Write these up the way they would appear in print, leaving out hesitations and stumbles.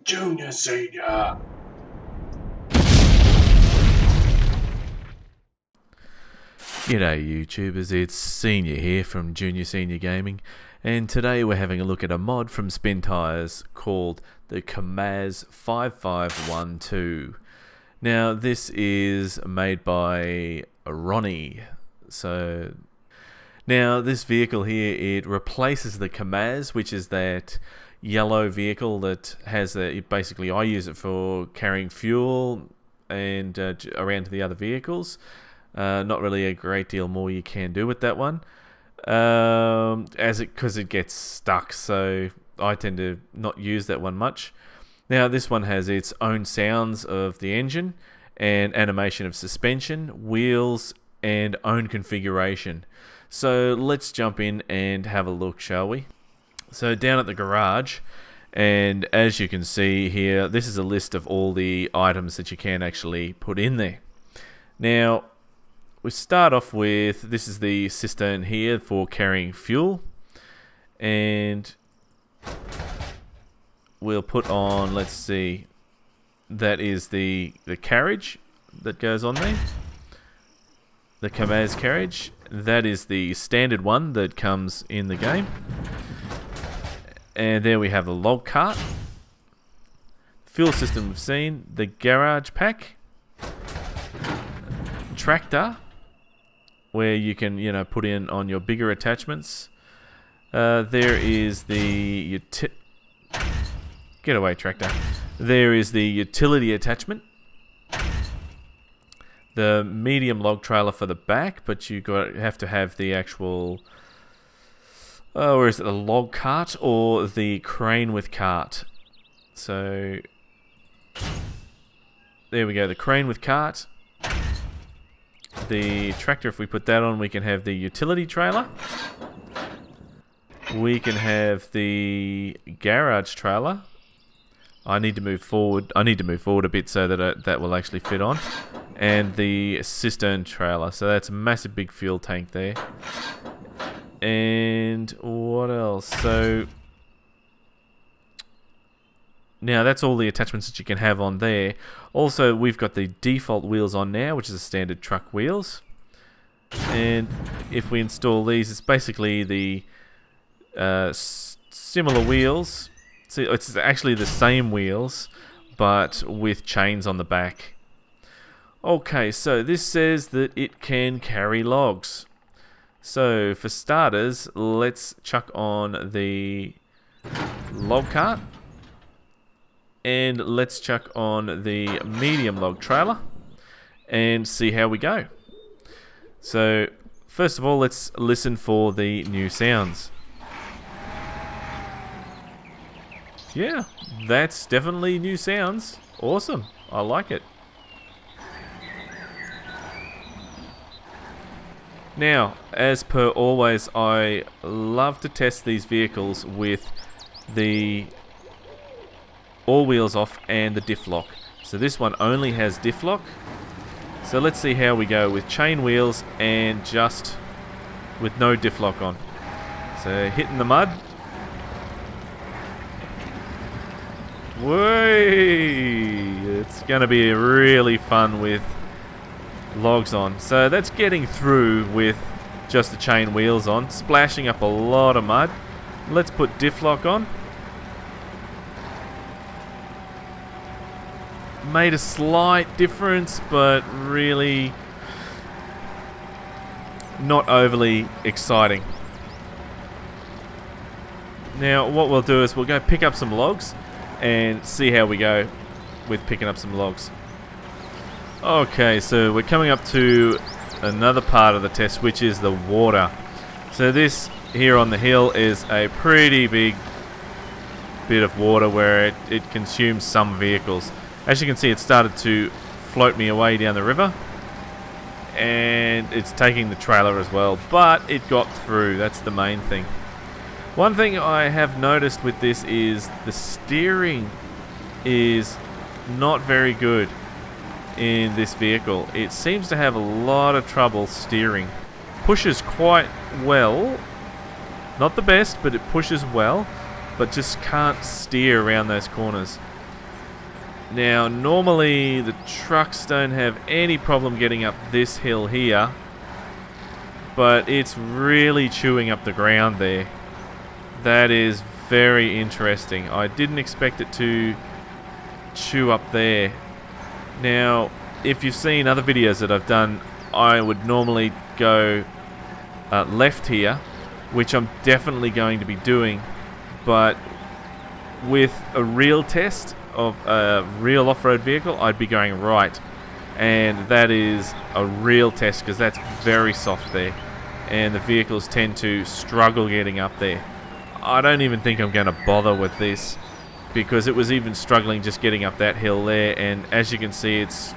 Junior Senior. G'day YouTubers, it's Senior here from Junior Senior Gaming, and today we're having a look at a mod from SpinTires called the Kamaz 5512. Now this is made by Ronnie. So now this vehicle here, it replaces the Kamaz, which is that yellow vehicle that has basically I use it for carrying fuel and around to the other vehicles. Not really a great deal more you can do with that one, because it gets stuck, so I tend to not use that one much. Now this one has its own sounds of the engine and animation of suspension, wheels, and own configuration. So let's jump in and have a look, shall we? So down at the garage, and as you can see here, this is a list of all the items that you can actually put in there. Now we start off with, this is the cistern here for carrying fuel, and we'll put on, let's see, that is the carriage that goes on there, the Kamaz carriage. That is the standard one that comes in the game. And there we have the log cart, fuel system we've seen, the garage pack, tractor, where you can, put in on your bigger attachments. There is the get away tractor. There is the utility attachment, the medium log trailer for the back, but you have to have the actual, or is it the log cart or the crane with cart? So there we go, the crane with cart. The tractor, if we put that on, we can have the utility trailer. We can have the garage trailer. I need to move forward a bit so that that will actually fit on. And the cistern trailer. So that's a massive big fuel tank there. And what else? So now that's all the attachments that you can have on there. Also, we've got the default wheels on now, which is the standard truck wheels. And if we install these, it's basically the similar wheels. So it's actually the same wheels, but with chains on the back. Okay, so this says that it can carry logs. So for starters, let's chuck on the log cart. And let's chuck on the medium log trailer and see how we go. So first of all, let's listen for the new sounds. Yeah, that's definitely new sounds. Awesome, I like it. Now, as per always, I love to test these vehicles with the all wheels off and the diff lock. So this one only has diff lock. So let's see how we go with chain wheels and just with no diff lock on. So hitting the mud. Whee! It's going to be really fun with logs on. So that's getting through with just the chain wheels on, splashing up a lot of mud. Let's put diff lock on. Made a slight difference, but really not overly exciting. Now what we'll do is we'll go pick up some logs and see how we go with picking up some logs. Okay, so we're coming up to another part of the test, which is the water. So this here on the hill is a pretty big bit of water where it consumes some vehicles. As you can see, it started to float me away down the river, and it's taking the trailer as well, but it got through. That's the main thing. One thing I have noticed with this is the steering is not very good in this vehicle. It seems to have a lot of trouble steering. Pushes quite well, not the best, but it pushes well, but just can't steer around those corners. Now, normally the trucks don't have any problem getting up this hill here, but it's really chewing up the ground there. That is very interesting. I didn't expect it to chew up there. Now, if you've seen other videos that I've done, I would normally go left here, which I'm definitely going to be doing, but with a real test of a real off-road vehicle, I'd be going right, and that is a real test because that's very soft there, and the vehicles tend to struggle getting up there. I don't even think I'm going to bother with this because it was even struggling just getting up that hill there, and as you can see, it's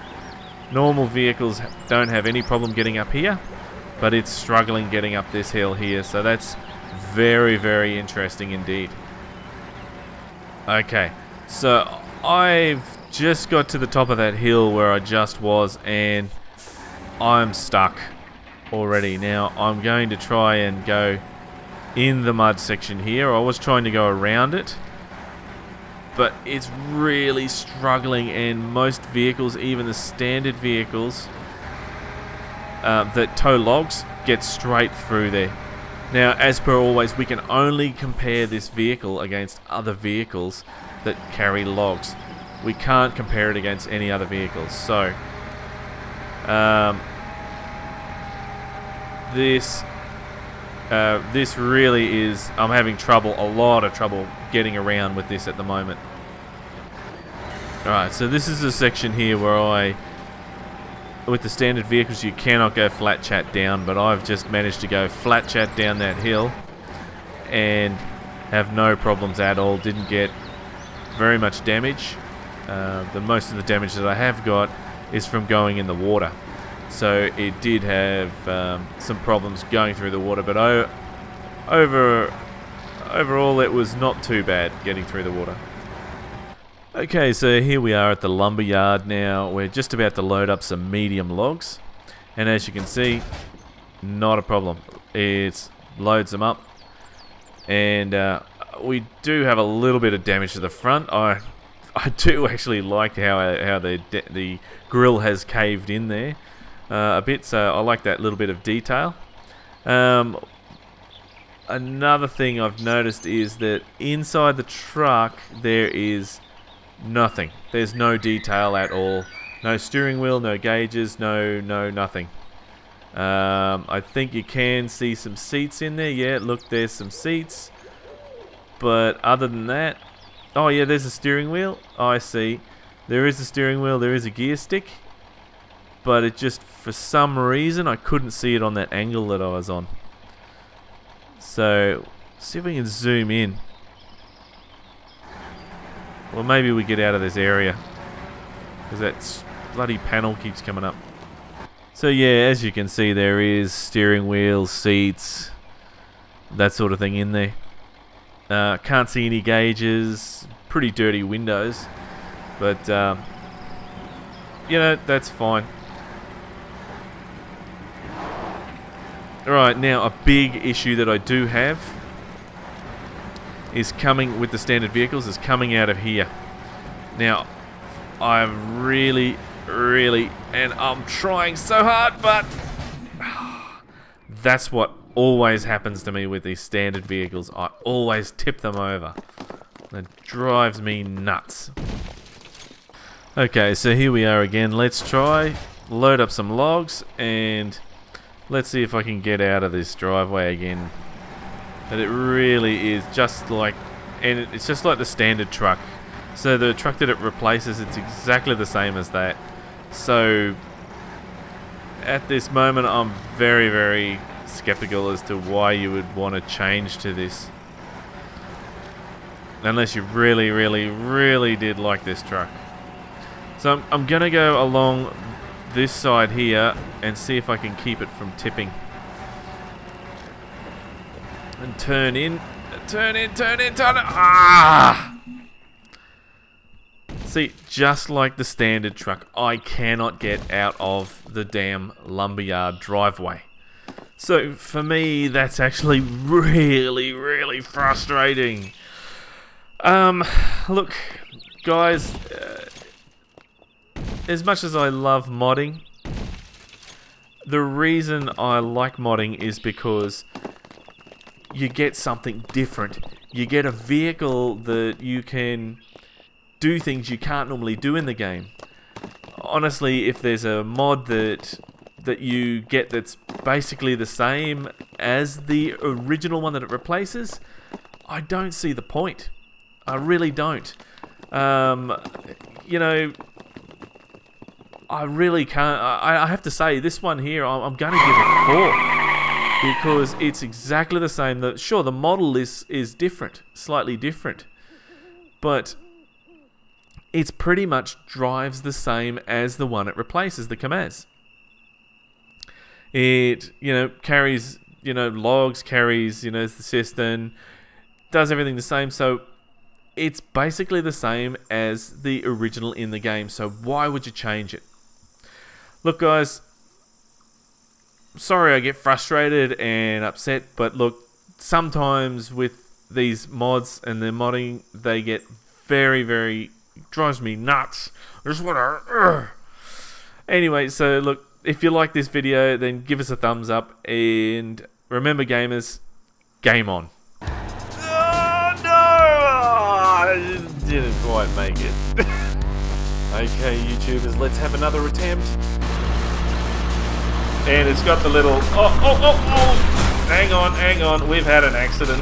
normal vehicles don't have any problem getting up here, but it's struggling getting up this hill here, so that's very, very interesting indeed. Okay, so I've just got to the top of that hill where I just was, and I'm stuck already. Now, I'm going to try and go in the mud section here. I was trying to go around it, but it's really struggling, and most vehicles, even the standard vehicles that tow logs, get straight through there. Now, as per always, we can only compare this vehicle against other vehicles that carry logs. We can't compare it against any other vehicles. So, this really is, I'm having trouble, a lot of trouble getting around with this at the moment. Alright, so this is a section here where with the standard vehicles you cannot go flat chat down, but I've just managed to go flat chat down that hill and have no problems at all. Didn't get very much damage. Most of the damage that I have got is from going in the water, so it did have some problems going through the water, but overall it was not too bad getting through the water. Okay, so here we are at the lumber yard now. We're just about to load up some medium logs, and as you can see, not a problem. It loads them up, and we do have a little bit of damage to the front. I do actually like how the grill has caved in there a bit, so I like that little bit of detail. Another thing I've noticed is that inside the truck there is nothing. There's no detail at all. No steering wheel, no gauges, no nothing. I think you can see some seats in there. Yeah, look, there's some seats. But other than that... Oh yeah, there's a steering wheel. Oh, I see. There is a steering wheel, there is a gear stick. But it just, for some reason, I couldn't see it on that angle that I was on. So, see if we can zoom in. Well, maybe we get out of this area, because that bloody panel keeps coming up. So yeah, as you can see, there is steering wheel, seats, that sort of thing in there. Can't see any gauges, pretty dirty windows, but you know, that's fine. Alright, now a big issue that I do have is coming with the standard vehicles, is coming out of here. Now, I'm really, and I'm trying so hard, but that's what always happens to me with these standard vehicles. I always tip them over. It drives me nuts. Okay, so here we are again. Let's try, load up some logs, and let's see if I can get out of this driveway again. And it really is just like, and it's just like the standard truck. So the truck that it replaces, it's exactly the same as that. So at this moment, I'm very skeptical as to why you would want to change to this, unless you really did like this truck. So I'm gonna go along this side here and see if I can keep it from tipping. And turn in. Ah! See, just like the standard truck, I cannot get out of the damn lumberyard driveway. So for me, that's actually really frustrating. Look, guys, as much as I love modding, the reason I like modding is because you get something different. You get a vehicle that you can do things you can't normally do in the game. Honestly, if there's a mod that you get that's basically the same as the original one that it replaces, I don't see the point. I really don't. You know, I really can't. I have to say, this one here, I'm going to give it 4 because it's exactly the same. Sure, the model is different, slightly different, but it's pretty much drives the same as the one it replaces, the Kamaz. It, you know, carries, you know, logs, carries, you know, the cistern, does everything the same. So it's basically the same as the original in the game. So why would you change it? Look, guys, sorry I get frustrated and upset, but look, sometimes with these mods and their modding, they get very, very, drives me nuts. I just want to... Anyway, so look, if you like this video, then give us a thumbs up, and remember, gamers, game on. Oh, no! I didn't quite make it. Okay, YouTubers, let's have another attempt. And it's got the little... Oh! Hang on, we've had an accident.